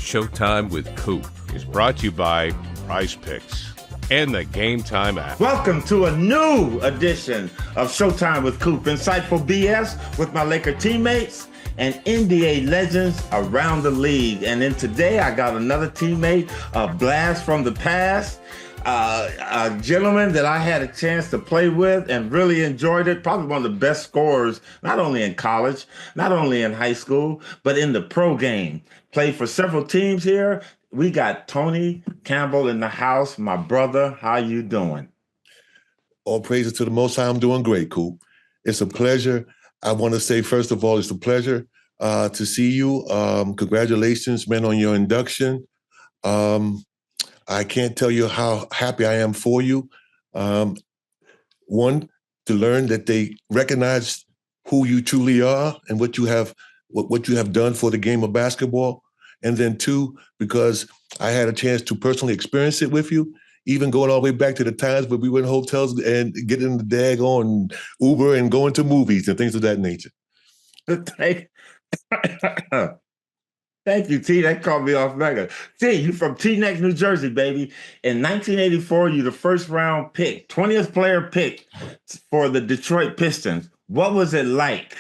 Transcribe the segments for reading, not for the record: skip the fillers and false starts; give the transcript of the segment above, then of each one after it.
Showtime with Coop is brought to you by Prize Picks and the Game Time app. Welcome to a new edition of Showtime with Coop. Insightful BS with my Laker teammates and NBA legends around the league. And then today I got another teammate, a blast from the past, a gentleman that I had a chance to play with and really enjoyed it. Probably one of the best scorers, not only in college, not only in high school, but in the pro game. Played for several teams here. We got Tony Campbell in the house. My brother, how you doing? All praises to the Most High. I'm doing great, Coop. It's a pleasure. I want to say, first of all, it's a pleasure to see you. Congratulations, man, on your induction. I can't tell you how happy I am for you. One, to learn that they recognize who you truly are and what you have done for the game of basketball. And then two, because I had a chance to personally experience it with you, even going all the way back to the times where we were in hotels and getting in the daggone Uber and going to movies and things of that nature. Thank you, T. That caught me off guard. T, you from Teaneck, New Jersey, baby. In 1984, you the first round pick, 20th player pick for the Detroit Pistons. What was it like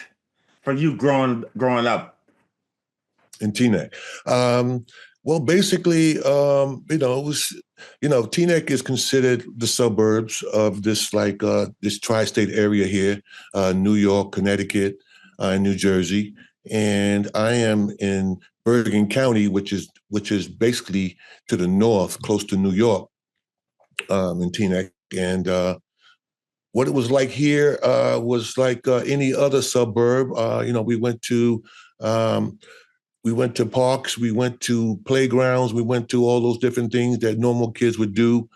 for you growing up? In Teaneck. Well, basically, it was, Teaneck is considered the suburbs of this this tri-state area here, New York, Connecticut, and New Jersey. And I am in Bergen County, which is basically to the north, close to New York, in Teaneck. And what it was like here was like any other suburb. We went to parks, we went to playgrounds, we went to all those different things that normal kids would do.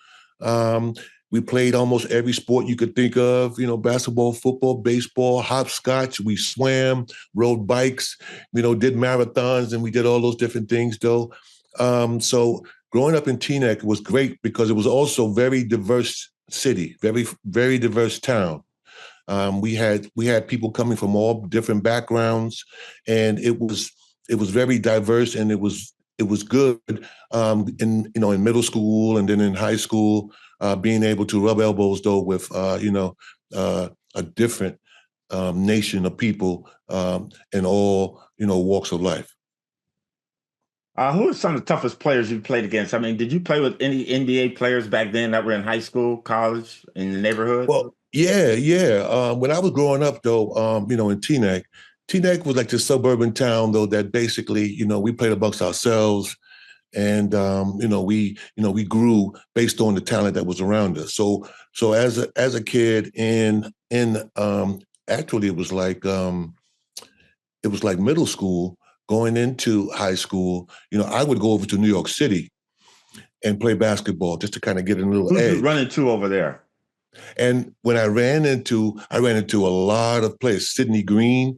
We played almost every sport you could think of, basketball, football, baseball, hopscotch. We swam, rode bikes, did marathons, and we did all those different things, though. So growing up in Teaneck was great because it was also very diverse city, very, very diverse town. We had people coming from all different backgrounds, and it was very diverse, and it was good in middle school and then in high school, being able to rub elbows though with a different nation of people in all walks of life. Who are some of the toughest players you played against? I mean, did you play with any NBA players back then that were in high school, college, in the neighborhood? Well, yeah. When I was growing up though, in Teaneck was like this suburban town, though, that basically, we played amongst ourselves, and we grew based on the talent that was around us. So as a kid, actually it was like middle school going into high school. I would go over to New York City and play basketball just to kind of get a little edge. Who'd you run into over there? And when I ran into a lot of players. Sidney Green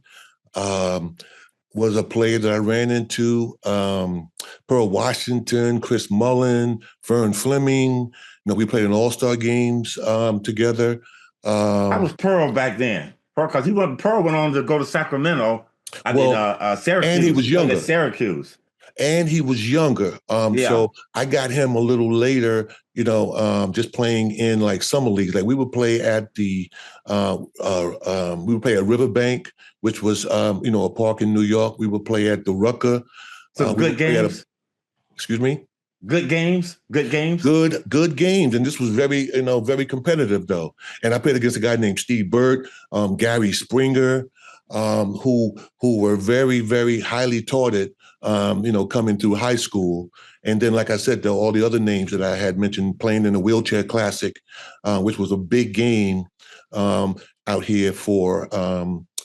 was a player that I ran into. Pearl Washington, Chris Mullen, Vern Fleming. We played in all-star games together. I was Pearl back then. Because Pearl went on to go to Sacramento. Syracuse. And he was younger. Syracuse. And he was younger. So I got him a little later, just playing in like summer leagues. Like we would play at Riverbank, which was, a park in New York. We would play at the Rucker. So good games. Excuse me? Good games. Good games. Good games. And this was very, very competitive though. And I played against a guy named Steve Burt, Gary Springer, who were very, very highly touted, coming through high school. And then, like I said, though, all the other names that I had mentioned, playing in the Wheelchair Classic, which was a big game out here for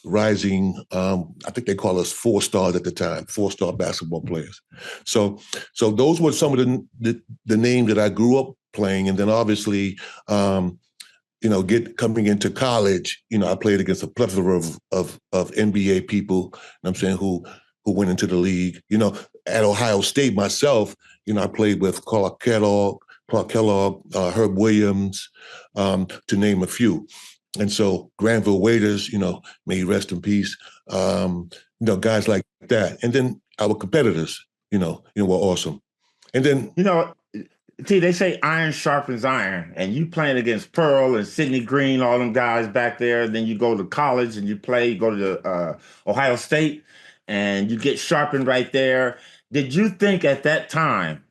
rising, I think they call us 4-stars at the time, 4-star basketball players. So those were some of the names that I grew up playing. And then obviously, coming into college, I played against a plethora of NBA people, who went into the league. At Ohio State myself, I played with Clark Kellogg, Herb Williams, to name a few. And so Granville Waiters, may he rest in peace, guys like that. And then our competitors, were awesome. And then, T, they say iron sharpens iron, and you playing against Pearl and Sidney Green, all them guys back there. Then you go to college and you go to Ohio State, and you get sharpened right there. Did you think at that time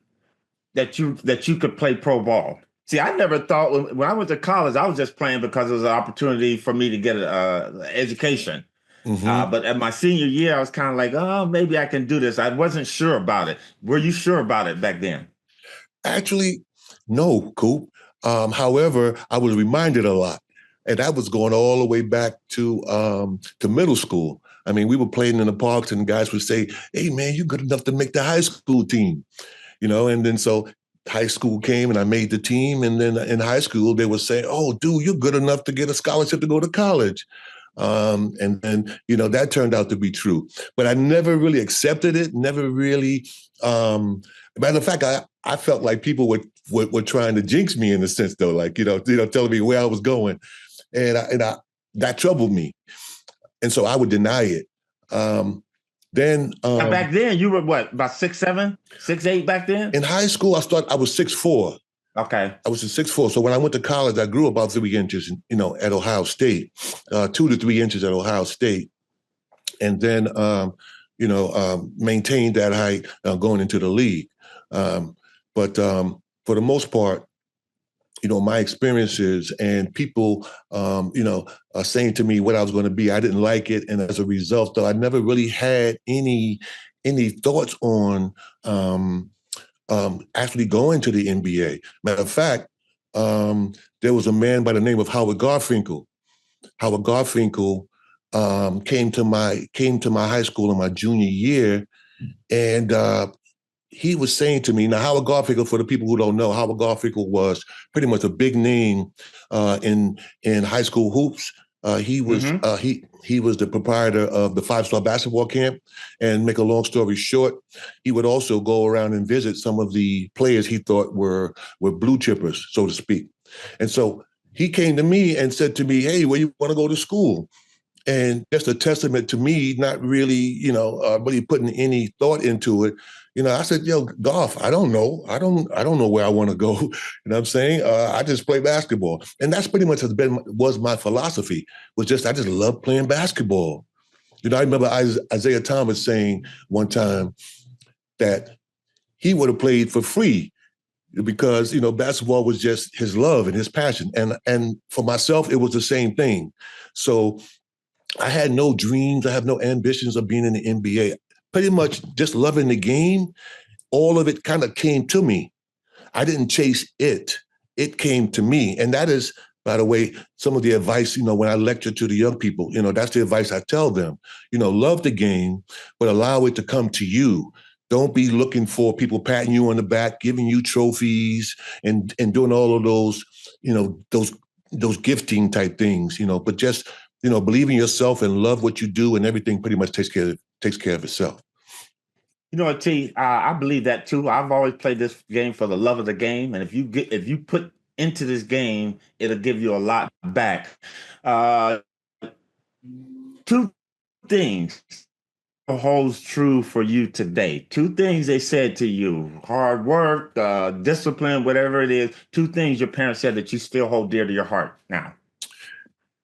that you could play pro ball? See, I never thought when I went to college, I was just playing because it was an opportunity for me to get an education. But at my senior year, I was kind of like, oh, maybe I can do this. I wasn't sure about it. Were you sure about it back then? Actually, no, Coop. However, I was reminded a lot. And that was going all the way back to middle school. I mean, we were playing in the parks and guys would say, hey, man, you're good enough to make the high school team. And then so high school came and I made the team. And then in high school, they would say, oh, dude, you're good enough to get a scholarship to go to college. And then, that turned out to be true. But I never really accepted it, never really. Matter of fact, I felt like people were trying to jinx me in a sense, though, like, telling me where I was going. And that troubled me. And so I would deny it. Then back then, you were what, about 6'7", 6'8" back then? In high school, I was 6'4". Okay. I was 6'4". So when I went to college, I grew about 3 inches, at Ohio State, 2 to 3 inches at Ohio State. And then, maintained that height going into the league. But for the most part, my experiences and people, saying to me what I was going to be, I didn't like it. And as a result, though, I never really had any thoughts on actually going to the NBA. Matter of fact, there was a man by the name of Howard Garfinkel. Howard Garfinkel came to my high school in my junior year, and he was saying to me, now Howard Garfinkel, for the people who don't know, Howard Garfinkel was pretty much a big name in high school hoops. He was he was the proprietor of the 5-star basketball camp. And make a long story short, he would also go around and visit some of the players he thought were blue chippers, so to speak. And so he came to me and said to me, hey, where you want to go to school? And just a testament to me, not really, really putting any thought into it. I said, golf, I don't know. I don't know where I want to go. You know what I'm saying? I just play basketball. And that's pretty much was my philosophy, I just love playing basketball. I remember Isiah Thomas saying one time that he would have played for free because, basketball was just his love and his passion. And for myself, it was the same thing. So I had no dreams. I have no ambitions of being in the NBA. Pretty much just loving the game. All of it kind of came to me. I didn't chase it. It came to me. And that is, by the way, some of the advice, when I lecture to the young people, that's the advice I tell them. Love the game, but allow it to come to you. Don't be looking for people patting you on the back, giving you trophies and doing all of those, those gifting type things, but just, believe in yourself and love what you do, and everything pretty much takes care of itself. You know what, T? I believe that too. I've always played this game for the love of the game, and if you put into this game, it'll give you a lot back. Two things holds true for you today. Two things they said to you: hard work, discipline, whatever it is. Two things your parents said that you still hold dear to your heart now.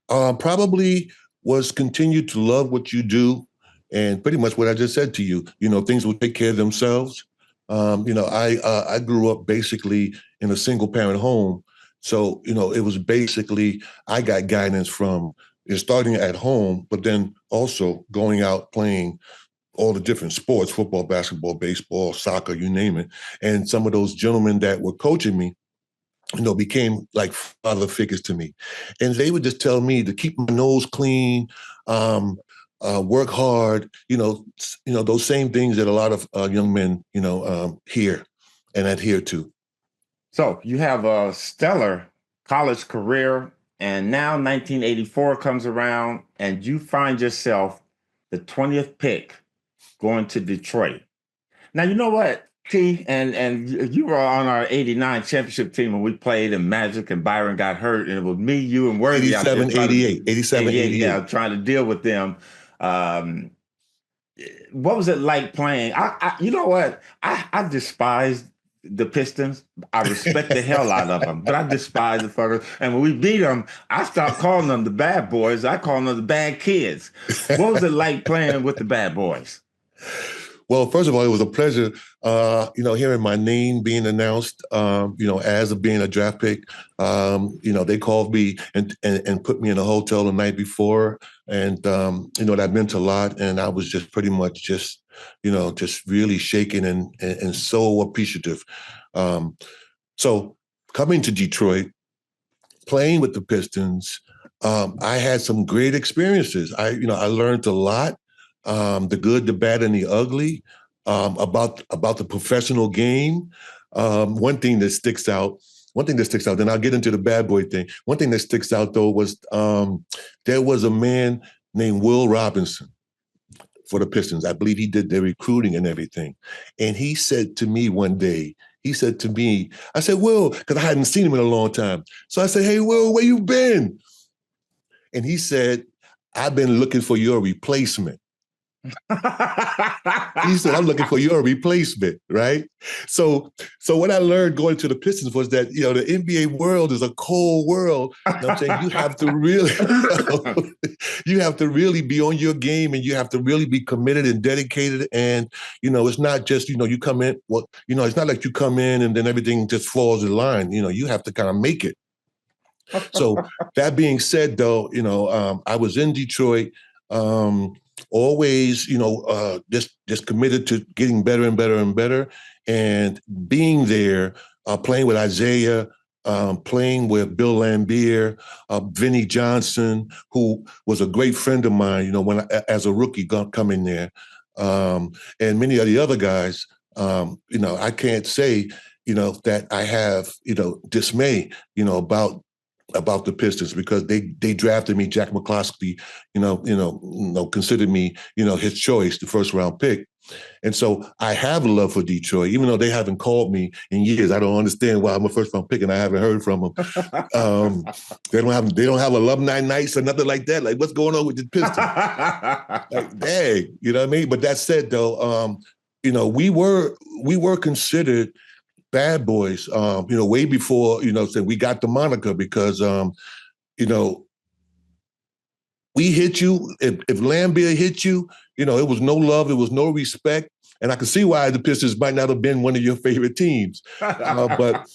Probably was continue to love what you do, and pretty much what I just said to you. Things will take care of themselves. I grew up basically in a single parent home, so it was basically I got guidance from starting at home, but then also going out playing all the different sports: football, basketball, baseball, soccer, you name it. And some of those gentlemen that were coaching me, became like father figures to me. And they would just tell me to keep my nose clean, work hard, those same things that a lot of young men, hear and adhere to. So you have a stellar college career, and now 1984 comes around and you find yourself the 20th pick going to Detroit. Now, you know what? T, and you were on our 89 championship team when we played and Magic and Byron got hurt, and it was me, you, and Worthy 87, 88. Yeah, trying to deal with them. what was it like playing? You know what? I despise the Pistons. I respect the hell out of them, but I despise the fuckers. And when we beat them, I stopped calling them the bad boys. I call them the bad kids. What was it like playing with the bad boys? Well, first of all, it was a pleasure, hearing my name being announced, as of being a draft pick. They called me and put me in a hotel the night before. And, that meant a lot. And I was just pretty much just really shaken and so appreciative. So coming to Detroit, playing with the Pistons, I had some great experiences. I learned a lot. The good, the bad, and the ugly, about the professional game. One thing that sticks out, then I'll get into the bad boy thing. One thing that sticks out, though, was there was a man named Will Robinson for the Pistons. I believe he did their recruiting and everything. And he said to me one day, I said, Will, because I hadn't seen him in a long time. So I said, hey, Will, where you been? And he said, I've been looking for your replacement. He said, I'm looking for your replacement, right? So what I learned going to the Pistons was that, the NBA world is a cold world. You know what I'm saying? You have to really be on your game, and you have to really be committed and dedicated. And, it's not just, you come in, it's not like you come in and then everything just falls in line. You have to kind of make it. So that being said, though, I was in Detroit, always, just committed to getting better and better and better. And being there, playing with Isiah, playing with Bill Laimbeer, Vinnie Johnson, who was a great friend of mine, when as a rookie coming there, and many of the other guys, I can't say, that I have, dismay, about the Pistons, because they drafted me. Jack McCloskey, considered me, his choice, the first round pick. And so I have a love for Detroit, even though they haven't called me in years. I don't understand why I'm a first round pick and I haven't heard from them. They don't have alumni nights or nothing like that. Like, what's going on with the Pistons? Like, dang, you know what I mean? But that said, though, we were considered bad boys, way before, saying we got the moniker, because, we hit you. If Laimbeer hit you, it was no love, it was no respect. And I can see why the Pistons might not have been one of your favorite teams. But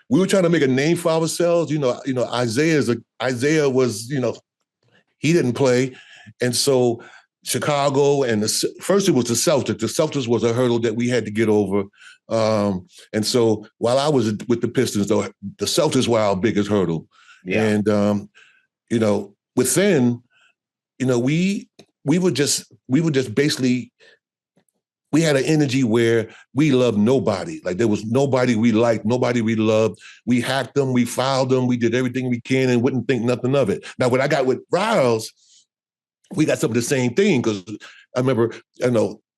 we were trying to make a name for ourselves. Isiah was, he didn't play. And so Chicago and first it was the Celtics. The Celtics was a hurdle that we had to get over. And so while I was with the Pistons, though, the Celtics were our biggest hurdle. Yeah. And, within, we were just basically, we had an energy where we loved nobody. Like, there was nobody we liked, nobody we loved. We hacked them, we filed them, we did everything we can and wouldn't think nothing of it. Now, when I got with Riles, we got some of the same thing, because I remember,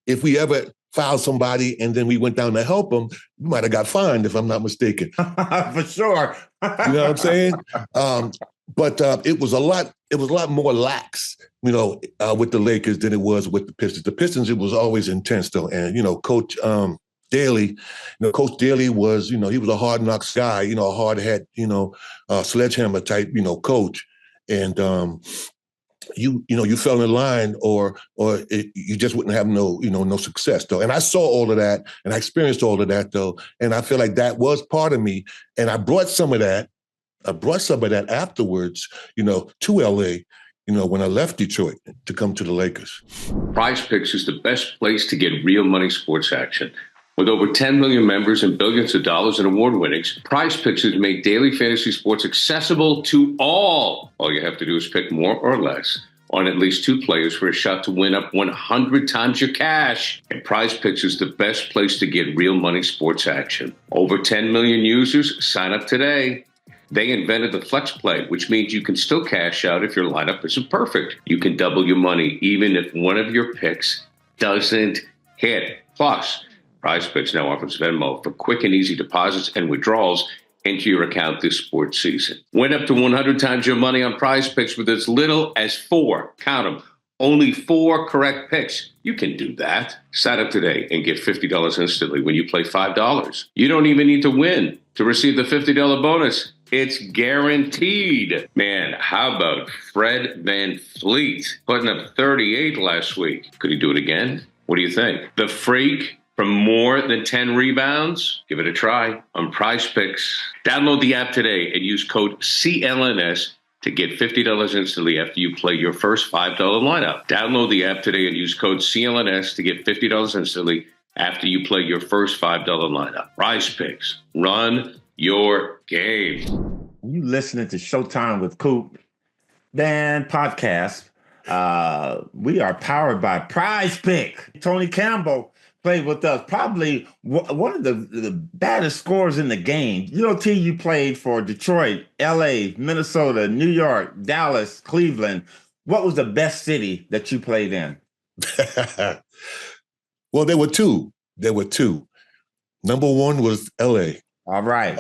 if we ever filed somebody and then we went down to help them, we might have got fined, if I'm not mistaken. For sure. You know what I'm saying? But it was a lot more lax, with the Lakers than it was with the Pistons. The Pistons, it was always intense, though. And, Coach Daly, Coach Daly was, he was a hard knocks guy, a hard head, sledgehammer type, coach. And you fell in line, or you just wouldn't have no success, though. And I saw all of that, and I experienced all of that, though. And I feel like that was part of me. And I brought some of that afterwards, to LA, when I left Detroit to come to the Lakers. Prize Picks is the best place to get real money sports action. With over 10 million members and billions of dollars in award winnings, Prize Picks has made daily fantasy sports accessible to all. All you have to do is pick more or less on at least two players for a shot to win up 100 times your cash. And Prize Picks is the best place to get real money sports action. Over 10 million users. Sign up today. They invented the flex play, which means you can still cash out if your lineup isn't perfect. You can double your money even if one of your picks doesn't hit. Plus, Prize Picks now offers Venmo for quick and easy deposits and withdrawals into your account this sports season. Win up to 100 times your money on Prize Picks with as little as 4, count them, Only 4 correct picks. You can do that. Sign up today and get $50 instantly when you play $5. You don't even need to win to receive the $50 bonus. It's guaranteed. Man, how about Fred VanVleet putting up 38 last week? Could he do it again? What do you think? The Freak from more than 10 rebounds? Give it a try on Prize Picks. Download the app today and use code CLNS to get $50 instantly after you play your first $5 lineup. Download the app today and use code CLNS to get $50 instantly after you play your first $5 lineup. Prize Picks. Run your game. You listening to Showtime with Coop, Dan podcast. We are powered by Prize Pick. Tony Campbell played with us, probably one of the baddest scorers in the game. You know, T, you played for Detroit, LA, Minnesota, New York, Dallas, Cleveland. What was the best city that you played in? Well, there were two. Number one was LA. All right.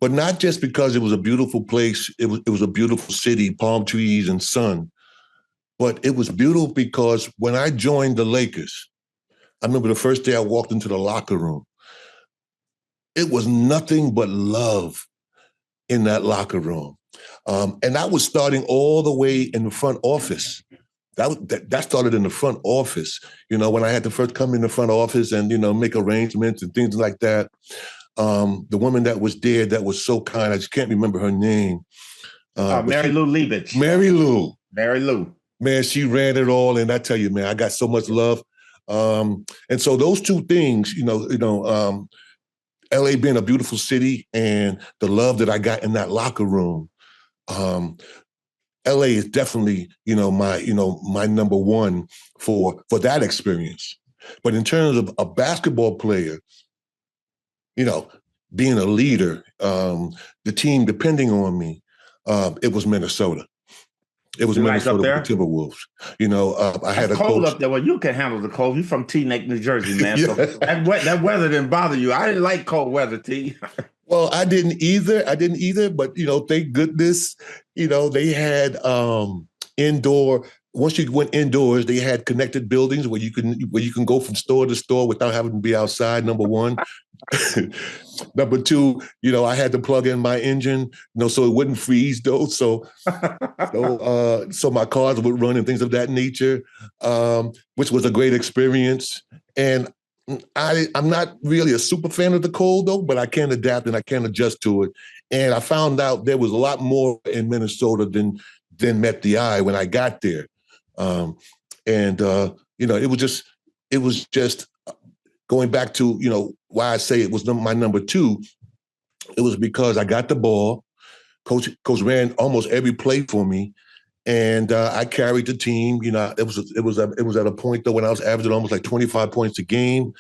But not just because it was a beautiful place. It was a beautiful city, palm trees and sun. But it was beautiful because when I joined the Lakers, I remember the first day I walked into the locker room, it was nothing but love in that locker room. And that was starting all the way in the front office. That started in the front office, you know, when I had to first come in the front office and, you know, make arrangements and things like that. The woman that was there that was so kind, I just can't remember her name. Mary Lou Leibich. Mary Lou. Man, she ran it all. And I tell you, man, I got so much love. And so those two things, LA being a beautiful city and the love that I got in that locker room, LA is definitely, my number one for that experience. But in terms of a basketball player, being a leader, the team depending on me, it was Minnesota. It was Minnesota with the Timberwolves. I had a cold coach up there. Well, you can handle the cold. You're from Teaneck, New Jersey, man. Yeah. So that weather didn't bother you. I didn't like cold weather, T. Well, I didn't either. But thank goodness, they had indoor. Once you went indoors, they had connected buildings where you can go from store to store without having to be outside. Number one. Number two, I had to plug in my engine, so it wouldn't freeze though. So my cars would run and things of that nature, which was a great experience. And I'm not really a super fan of the cold though, but I can adapt and I can adjust to it. And I found out there was a lot more in Minnesota than met the eye when I got there. It was just going back to, why I say it was my number two. It was because I got the ball. Coach ran almost every play for me, and I carried the team. It was at a point though when I was averaging almost like 25 points a game.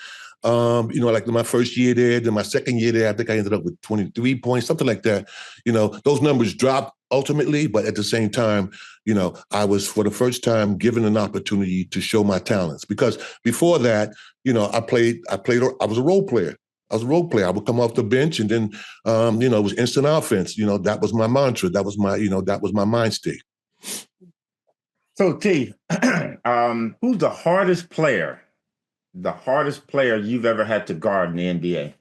Like my first year there, then my second year there, I think I ended up with 23 points, something like that. Those numbers dropped ultimately, but at the same time, I was for the first time given an opportunity to show my talents. Because before that, I was a role player. I would come off the bench and then, it was instant offense. That was my mantra. That was my mind state. So T, who's the hardest player you've ever had to guard in the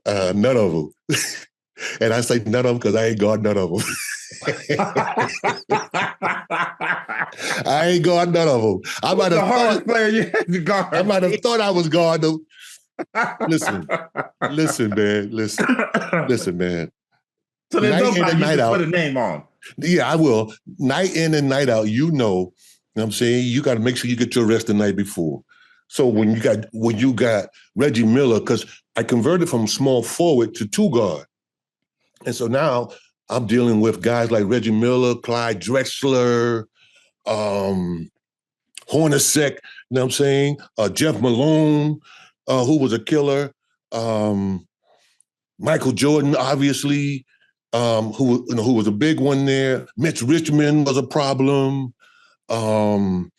NBA? None of them. And I say none of them because I ain't guard none of them. I ain't guard none of them. I might have thought player you had to guard. I might have thought I was guard them. Listen, man. So there's nobody you can put a name on. Yeah, I will. Night in and night out, you know what I'm saying? You got to make sure you get your rest the night before. So when you got Reggie Miller, because I converted from small forward to two guard. And so now I'm dealing with guys like Reggie Miller, Clyde Drexler, Hornacek, you know what I'm saying? Jeff Malone, who was a killer. Michael Jordan, obviously, who was a big one there. Mitch Richmond was a problem. Wow.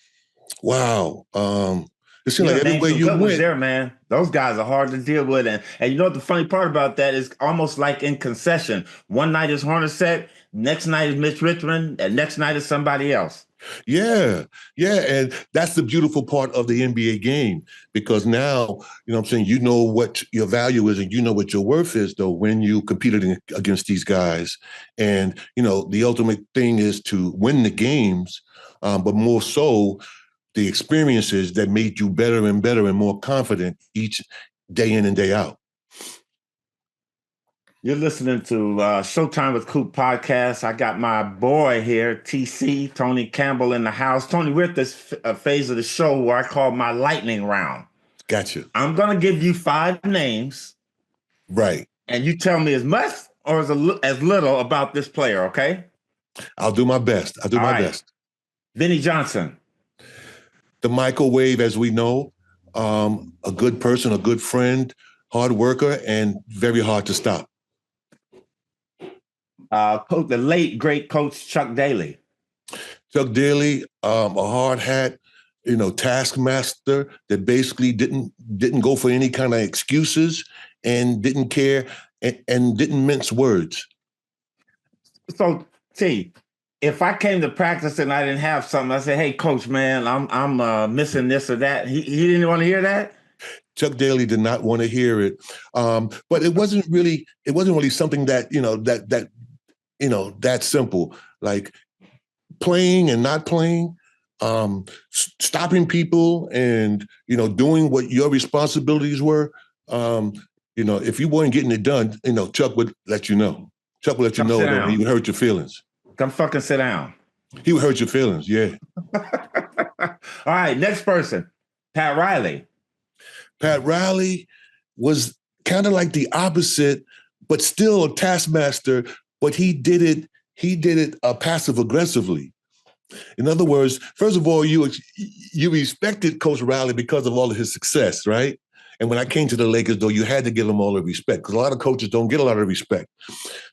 It seemed like everywhere you went there, man. Those guys are hard to deal with, and you know what the funny part about that is? Almost like in concession. One night is Hornacek, Next night is Mitch Richmond, and next night is somebody else. Yeah, yeah. And that's the beautiful part of the NBA game, because now, you know what I'm saying, you know what your value is and you know what your worth is, though, when you competed against these guys. And, you know, the ultimate thing is to win the games, but more so the experiences that made you better and better and more confident each day in and day out. You're listening to Showtime with Coop podcast. I got my boy here, TC, Tony Campbell, in the house. Tony, we're at this phase of the show where I call my lightning round. Gotcha. I'm going to give you 5 names. Right. And you tell me as much or as little about this player, okay? I'll do my best. I'll do my best. Vinnie Johnson. The microwave, as we know, a good person, a good friend, hard worker, and very hard to stop. The late, great coach Chuck Daly. Chuck Daly, a hard hat, you know, taskmaster that basically didn't go for any kind of excuses and didn't care and didn't mince words. So, T, if I came to practice and I didn't have something, I said, "Hey, coach, man, I'm missing this or that." He didn't want to hear that. Chuck Daly did not want to hear it, but it wasn't really something that that simple. Like playing and not playing, stopping people, and doing what your responsibilities were. If you weren't getting it done, Chuck would let you know. Chuck would let you know that he would hurt your feelings. Come fucking sit down. He would hurt your feelings, yeah. All right, next person, Pat Riley. Pat Riley was kind of like the opposite, but still a taskmaster, but he did it passive aggressively. In other words, first of all, you respected Coach Riley because of all of his success, right? And when I came to the Lakers, though, you had to give him all the respect because a lot of coaches don't get a lot of respect.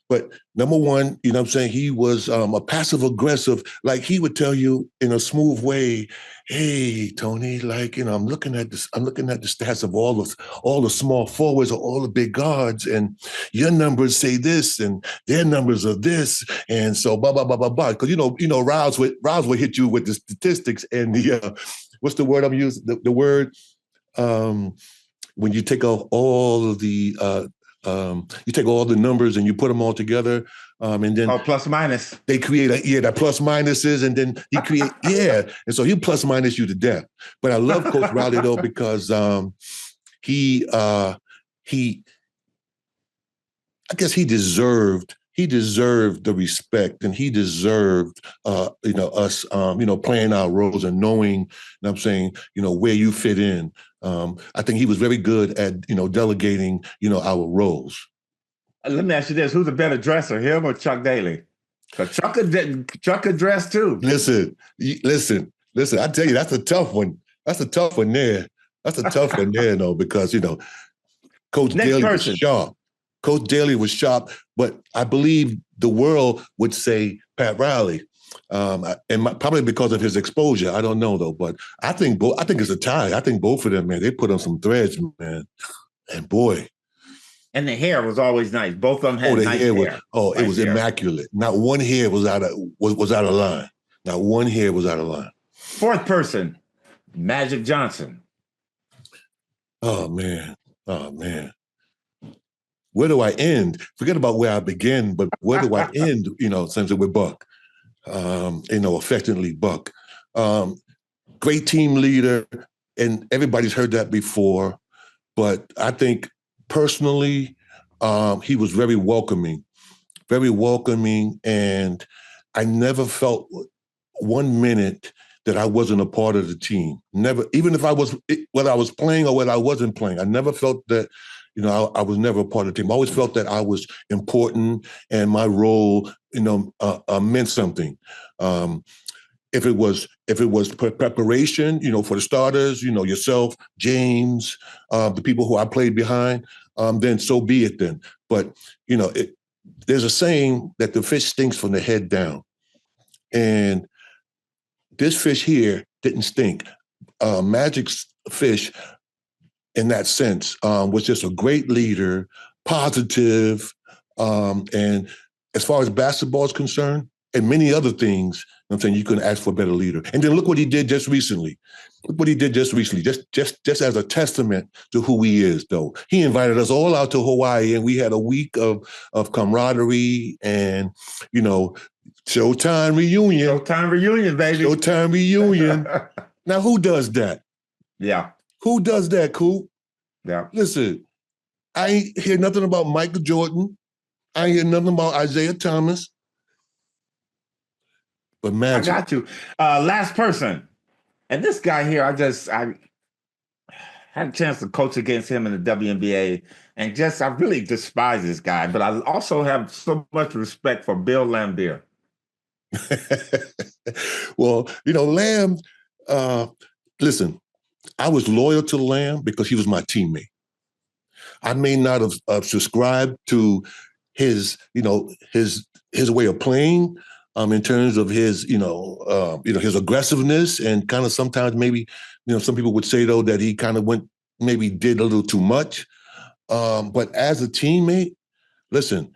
But number one, he was a passive aggressive, like he would tell you in a smooth way, "Hey, Tony, I'm looking at the stats of all the small forwards or all the big guards, and your numbers say this and their numbers are this, and so blah blah blah blah blah." Because Riles would hit you with the statistics and the what's the word I'm using? The word when you take off all of the you take all the numbers and you put them all together, and then plus minus. They create that plus minuses, and then he create and so he plus minus you to death. But I love Coach Riley though because he I guess he deserved the respect, and he deserved us playing our roles and knowing, where you fit in. I think he was very good at delegating our roles. Let me ask you this: who's a better dresser, him or Chuck Daly? Because Chuck could dress too. Listen. I tell you, that's a tough one. That's a tough one there. That's a tough one there, though, because Coach Daly was sharp. Coach Daly was sharp, but I believe the world would say Pat Riley, and probably because of his exposure. I don't know though, but I think it's a tie. I think both of them, man, they put on some threads, man, and boy. And the hair was always nice. Both of them had nice hair. It was immaculate. Not one hair was out of line. Not one hair was out of line. Fourth person, Magic Johnson. Oh man. Where do I end? Forget about where I begin, but where do I end? Since with Buck, affectionately Buck, great team leader, and everybody's heard that before. But I think personally, he was very welcoming, and I never felt 1 minute that I wasn't a part of the team. Never, even if whether I was playing or whether I wasn't playing, I never felt that. I was never a part of the team. I always felt that I was important and my role, meant something. If it was preparation, for the starters, yourself, James, the people who I played behind, then so be it then. But, there's a saying that the fish stinks from the head down. And this fish here didn't stink. Magic's fish, in that sense, was just a great leader, positive, and as far as basketball is concerned, and many other things, I'm saying you couldn't ask for a better leader. And then look what he did just recently. Look what he did just recently, just as a testament to who he is, though. He invited us all out to Hawaii, and we had a week of camaraderie and, Showtime reunion. Showtime reunion, baby. Showtime reunion. Now, who does that? Yeah. Who does that, Coop? Yeah. Listen, I ain't hear nothing about Michael Jordan. I ain't hear nothing about Isiah Thomas. But magic. I got you. Last person. And this guy here, I had a chance to coach against him in the WNBA, and I really despise this guy, but I also have so much respect for Bill Laimbeer. Well, Lamb, listen, I was loyal to Lamb because he was my teammate. I may not have subscribed to his way of playing, in terms of his, his aggressiveness, and kind of sometimes maybe, some people would say though that he kind of did a little too much. But as a teammate, listen,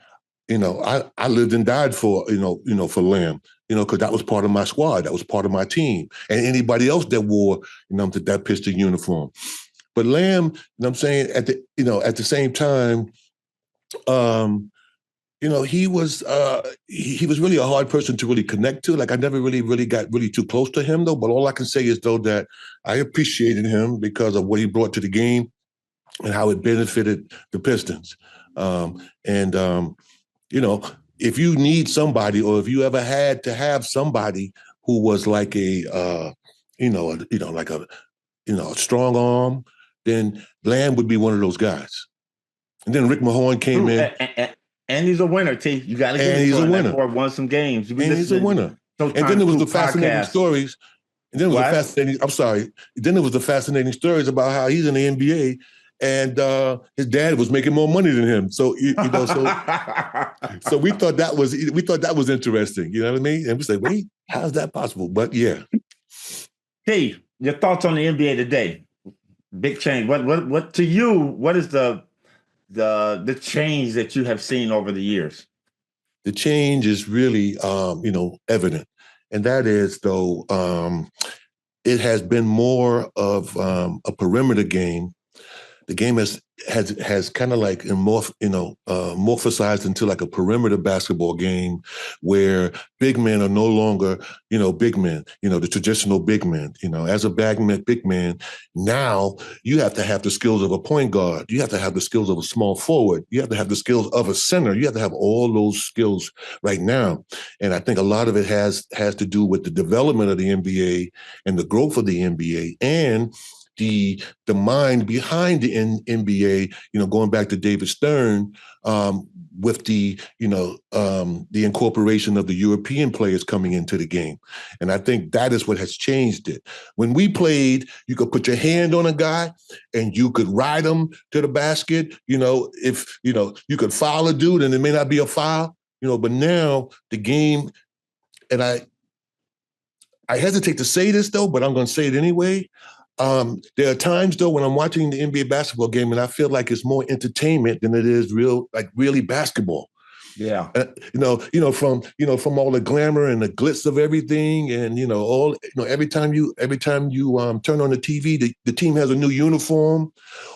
I lived and died for for Lamb, because that was part of my squad, that was part of my team, and anybody else that wore, that Piston uniform. But Lamb, I'm saying at the same time, he was really a hard person to really connect to. Like, I never really got really too close to him though. But all I can say is though that I appreciated him because of what he brought to the game and how it benefited the Pistons. If you need somebody, or if you ever had to have somebody who was like a strong arm, then Lamb would be one of those guys. And then Rick Mahorn came in. And he's a winner, T. You got to get him. And he's a winner. Or won some games. And he's a winner. And then there was the fascinating stories. And then it was Then there was the fascinating stories about how he's in the NBA and his dad was making more money than him. So so we thought that was interesting. You know what I mean? And we said, wait, how's that possible? But yeah. T, your thoughts on the NBA today? Big change. What to you? What is the change that you have seen over the years? The change is really, evident. And that is, though, it has been more of a perimeter game. The game has kind of like morphosized into like a perimeter basketball game where big men are no longer, big men, the traditional big men. As a big man, now you have to have the skills of a point guard. You have to have the skills of a small forward. You have to have the skills of a center. You have to have all those skills right now. And I think a lot of it has to do with the development of the NBA and the growth of the NBA and the mind behind the NBA, going back to David Stern, with the incorporation of the European players coming into the game. And I think that is what has changed it. When we played, you could put your hand on a guy and you could ride him to the basket. If, you could foul a dude and it may not be a foul, but now the game, and I hesitate to say this though, but I'm going to say it anyway. There are times though when I'm watching the NBA basketball game and I feel like it's more entertainment than it is really basketball. Yeah. From all the glamour and the glitz of everything, and every time you turn on the TV, the team has a new uniform,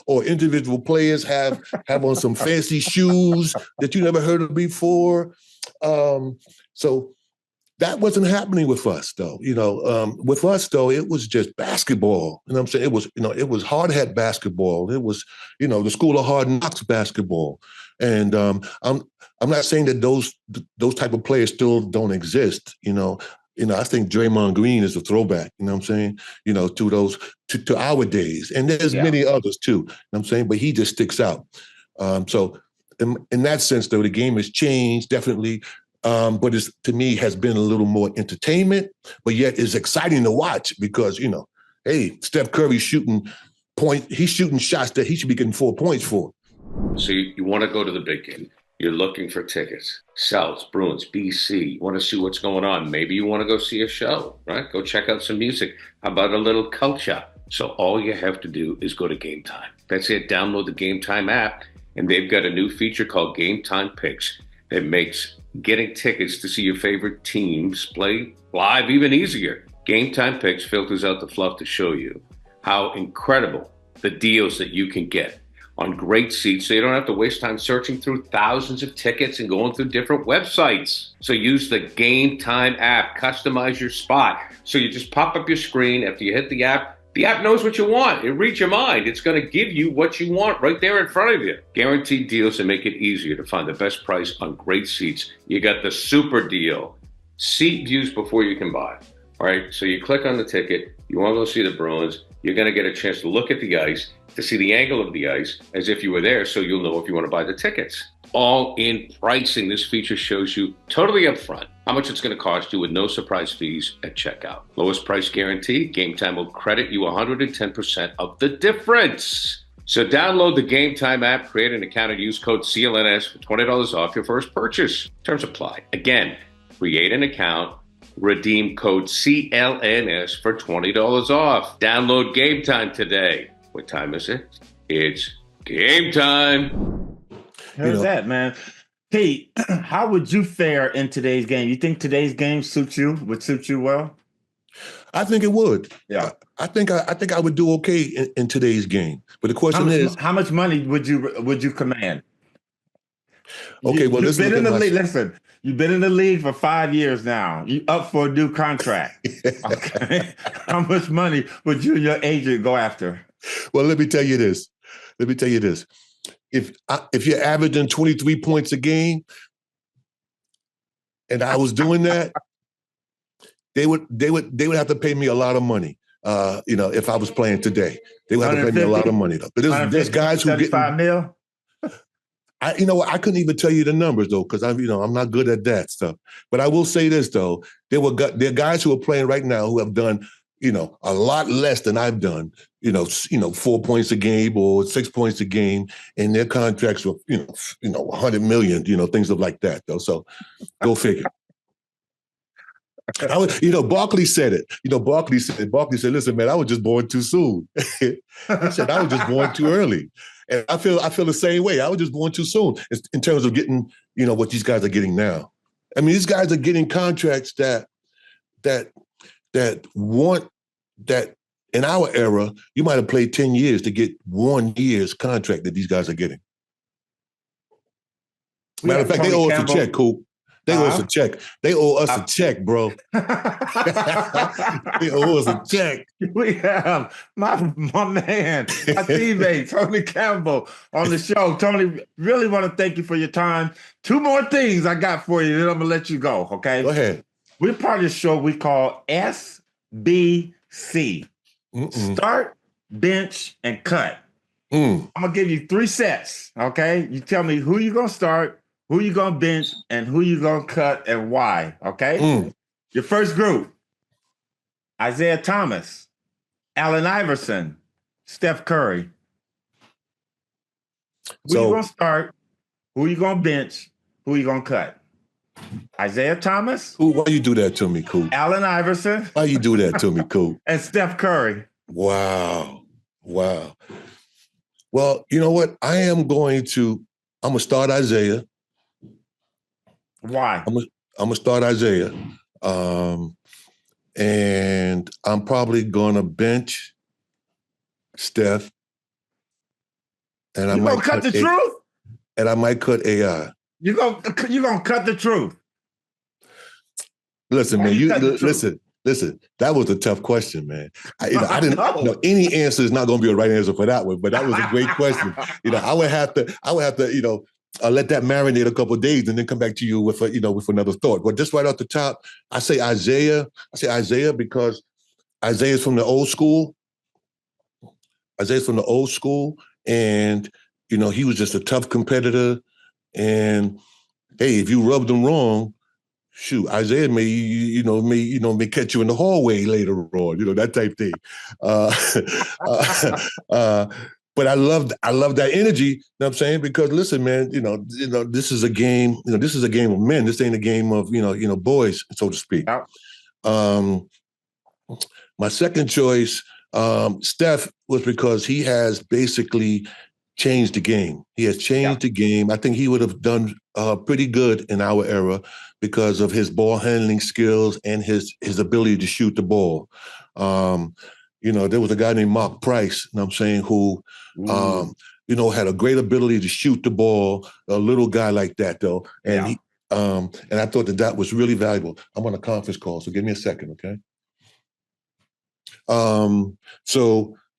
or individual players have on some fancy shoes that you never heard of before. So that wasn't happening with us, though. With us, though, it was just basketball. I'm saying? It was hard hat basketball. It was, the school of hard knocks basketball. And I'm not saying that those type of players still don't exist. I think Draymond Green is a throwback. You know what I'm saying? To those to our days, and there's many others too. You know what I'm saying, but he just sticks out. So in that sense, though, the game has changed definitely. But to me has been a little more entertainment, but yet it's exciting to watch because, hey, Steph Curry's shooting shots that he should be getting 4 points for. So you want to go to the big game. You're looking for tickets. South, Bruins, BC. You want to see what's going on. Maybe you want to go see a show, right? Go check out some music. How about a little culture? So all you have to do is go to Game Time. That's it. Download the Game Time app, and they've got a new feature called Game Time Picks. It makes Getting tickets to see your favorite teams play live even easier. Game Time Picks filters out the fluff to show you how incredible the deals that you can get on great seats, so you don't have to waste time searching through thousands of tickets and going through different websites. So use the Game Time app, customize your spot. So you just pop up your screen after you hit the app knows what you want. It reads your mind. It's going to give you what you want right there in front of you. Guaranteed deals that make it easier to find the best price on great seats. You got the super deal. Seat views before you can buy. All right, so you click on the ticket. You want to go see the Bruins. You're going to get a chance to look at the ice, to see the angle of the ice as if you were there, so you'll know if you want to buy the tickets. All in pricing. This feature shows you totally upfront how much it's going to cost you with no surprise fees at checkout. Lowest price guarantee. Game Time will credit you 110% of the difference. So download the Game Time app, create an account, and use code CLNS for $20 off your first purchase. Terms apply. Again, create an account, redeem code CLNS for $20 off. Download Game Time today. What time is it? It's game time. Here's that, man. Pete, how would you fare in today's game? You think today's game would suit you well? I think it would. Yeah. I think I would do okay in today's game. But the question is, how much money would you command? Okay, well, you've been in the league. my... Listen, you've been in the league for 5 years now. You up for a new contract. Okay. How much money would you and your agent go after? Well, let me tell you this. If you're averaging 23 points a game, and I was doing that, they would have to pay me a lot of money. If I was playing today, they would have to pay me a lot of money though. But there's guys who get $5 million. I couldn't even tell you the numbers though, because I'm not good at that stuff. But I will say this though, there are guys who are playing right now who have done a lot less than I've done. 4 points a game or 6 points a game, and their contracts were 100 million, things like that though. So go figure. Barkley said it. Barkley said, "Listen, man, I was just born too soon." He said, "I was just born too early." And I feel the same way. I was just born too soon in terms of getting, what these guys are getting now. I mean, these guys are getting contracts that in our era, you might have played 10 years to get 1 year's contract that these guys are getting. Matter of fact, they owe us a check, Coop. They owe us a check. They owe us a check, bro. They owe us a check. We have my man, my teammate, Tony Campbell, on the show. Tony, really want to thank you for your time. 2 more things I got for you, then I'm going to let you go, okay? Go ahead. We're part of the show we call SBC. Start, bench, and cut. I'm going to give you 3 sets, okay? You tell me who you're going to start, who you going to bench, and who you going to cut and why, okay? Your first group, Isiah Thomas, Allen Iverson, Steph Curry. Who you going to start, who you going to bench, who you going to cut? Isiah Thomas. Why you do that to me, Coop? Allen Iverson. Why you do that to me, Coop? And Steph Curry. Wow. Well, you know what? I'm going to start Isiah. Why? I'm gonna start Isiah. And I'm probably gonna bench Steph. And I might cut the truth? And I might cut AI. You're gonna cut the truth. Listen, man, listen. That was a tough question, man. I didn't know any answer is not going to be a right answer for that one, but that was a great question. I would have to, let that marinate a couple of days and then come back to you with another thought. But just right off the top, I say Isiah. I say Isiah because Isiah is from the old school. Isiah's from the old school, and he was just a tough competitor. And hey, if you rubbed him wrong, shoot, Isiah may catch you in the hallway later on, that type thing. But I love that energy, you know what I'm saying? Because listen, man, this is a game, this is a game of men. This ain't a game of, boys, so to speak. My second choice, Steph, was because he has basically changed the game. He has changed the game. I think he would have done pretty good in our era because of his ball handling skills and his ability to shoot the ball. There was a guy named Mark Price, you know what I'm saying, who, had a great ability to shoot the ball, a little guy like that, though. And and I thought that was really valuable. I'm on a conference call, so give me a second, okay?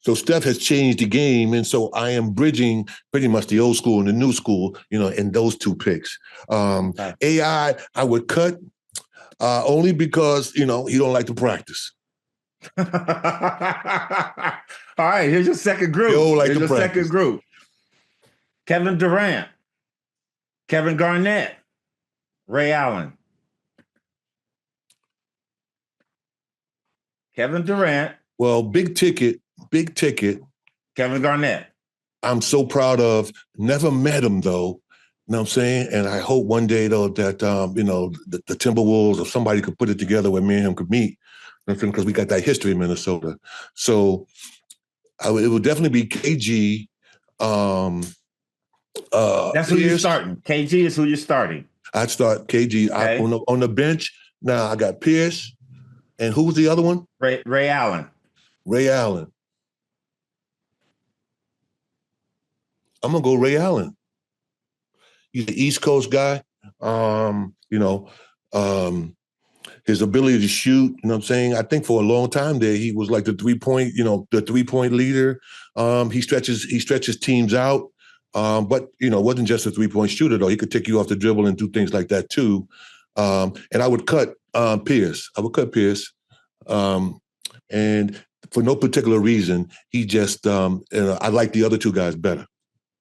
So Steph has changed the game, and so I am bridging pretty much the old school and the new school, in those two picks. AI, I would cut only because, he don't like to practice. All right, here's your second group. Second group. Kevin Durant, Kevin Garnett, Ray Allen. Kevin Durant. Well, big ticket. Kevin Garnett. I'm so proud of. Never met him, though. You know what I'm saying? And I hope one day, though, that, the Timberwolves or somebody could put it together where me and him could meet. Because we got that history in Minnesota. So it would definitely be KG. That's who you're starting. KG is who you're starting. I'd start KG. Okay. On the bench, now I got Pierce. And who was the other one? Ray Allen. Ray Allen. I'm going to go Ray Allen. He's an East Coast guy. His ability to shoot, you know what I'm saying? I think for a long time there, he was like the three-point leader. He stretches teams out. But, wasn't just a three-point shooter, though. He could take you off the dribble and do things like that, too. And I would cut Pierce. And for no particular reason, he just, I like the other two guys better.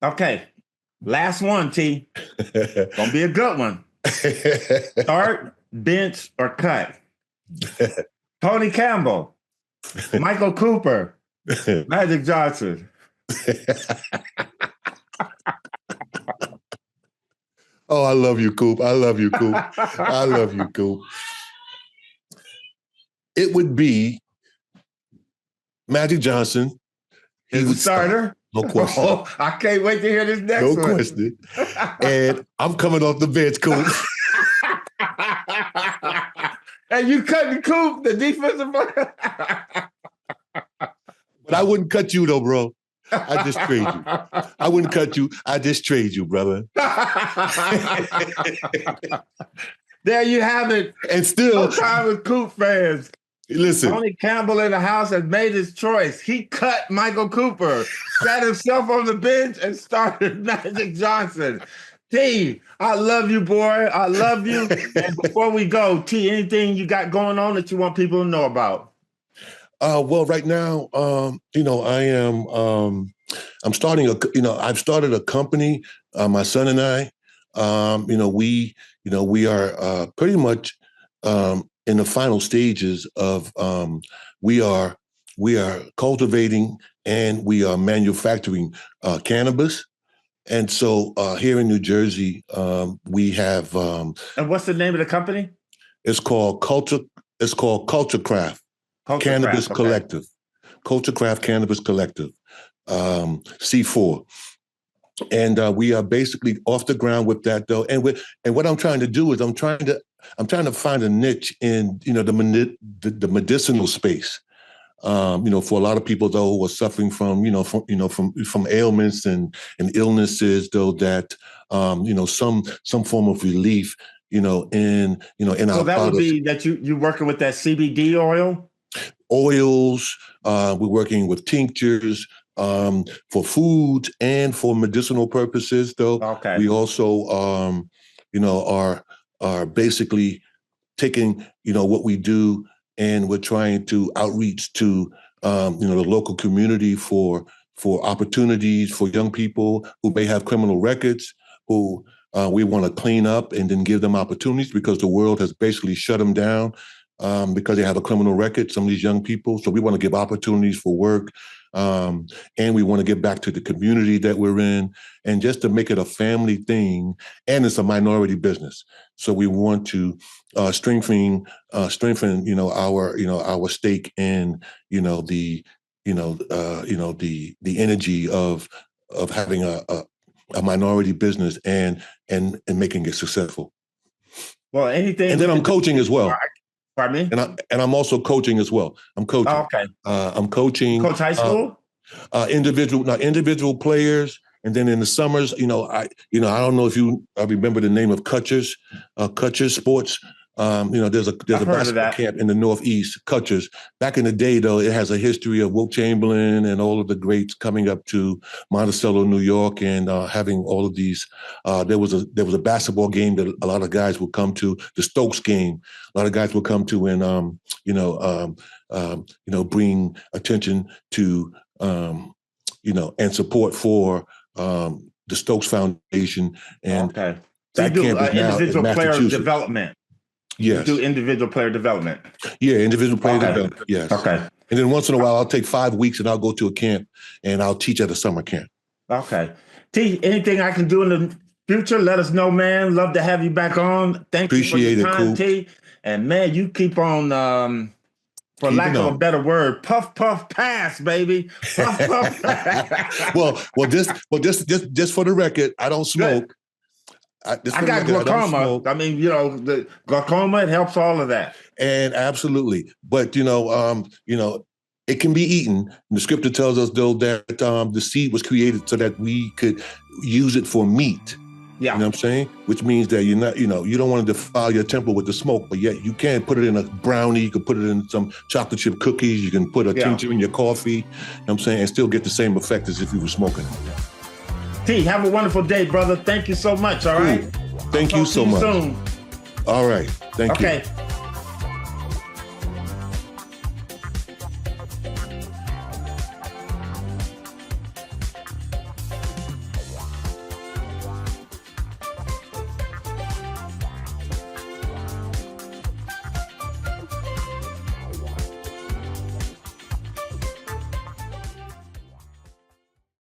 Okay. Last one, T. Gonna be a good one. Start, bench, or cut. Tony Campbell, Michael Cooper, Magic Johnson. Oh, I love you, Coop. I love you, Coop. It would be Magic Johnson. He was starter. No question. Oh, I can't wait to hear this next one. No question. And I'm coming off the bench, Coop. And you cutting Coop, the defensive player. But I wouldn't cut you, though, bro. I just trade you. I wouldn't cut you. I just trade you, brother. There you have it. And still, Showtime with Coop fans. Listen. Tony Campbell in the house has made his choice. He cut Michael Cooper, sat himself on the bench, and started Magic Johnson. T, I love you, boy. I love you. And before we go, T, anything you got going on that you want people to know about? Well, right now, I am. I'm starting I've started a company. My son and I. We are pretty much in the final stages of. We are cultivating and we are manufacturing cannabis, and so here in New Jersey, we have. And what's the name of the company? It's called Culture. It's called Culture Craft. Cannabis Collective, Culture Craft Cannabis Collective, C4, and we are basically off the ground with that, though. And what I'm trying to do is I'm trying to find a niche in the medicinal space. For a lot of people though who are suffering from ailments and illnesses, though, that some form of relief, in our. So that would be that you working with that CBD oil. Oils, we're working with tinctures for foods and for medicinal purposes, though. Okay. We also, are basically taking, what we do, and we're trying to outreach to, the local community for opportunities for young people who may have criminal records, who we want to clean up and then give them opportunities, because the world has basically shut them down. Because they have a criminal record, some of these young people. So we want to give opportunities for work, and we want to get back to the community that we're in, and just to make it a family thing. And it's a minority business, so we want to strengthen, our stake in, the energy of of having a minority business and making it successful. Well, anything. And then I'm coaching as well. Pardon me? And I'm also coaching as well. I'm coaching. Oh, okay. I'm coaching. Coach high school? Individual players. And then in the summers, I don't know if I remember the name of Kutchers Sports. There's a basketball camp in the Northeast, Kutchers. Back in the day, though, it has a history of Wilt Chamberlain and all of the greats coming up to Monticello, New York, and having all of these. There was a basketball game that a lot of guys would come to, the Stokes game. A lot of guys would come to and bring attention to and support for the Stokes Foundation. And okay. That you do camp is now individual in player Massachusetts. development. Yes. You do individual player development. Yeah, individual player development. Yes. Okay. And then once in a while, I'll take 5 weeks and I'll go to a camp and I'll teach at a summer camp. Okay. T, anything I can do in the future, let us know, man. Love to have you back on. Thank you for your time, T. And man, you keep on, for lack of a better word, puff, puff, pass, baby. Puff, puff, pass. well, just for the record, I don't smoke. I got glaucoma. I mean, the glaucoma, it helps all of that. And absolutely. But, it can be eaten. The scripture tells us, though, that the seed was created so that we could use it for meat. Yeah. You know what I'm saying? Which means that you're not, you don't want to defile your temple with the smoke, but yet you can put it in a brownie, you can put it in some chocolate chip cookies, you can put a tincture in your coffee, you know what I'm saying, and still get the same effect as if you were smoking it. T, have a wonderful day, brother. Thank you so much, all right? Thank you so much. Soon. All right. Thank you. Okay.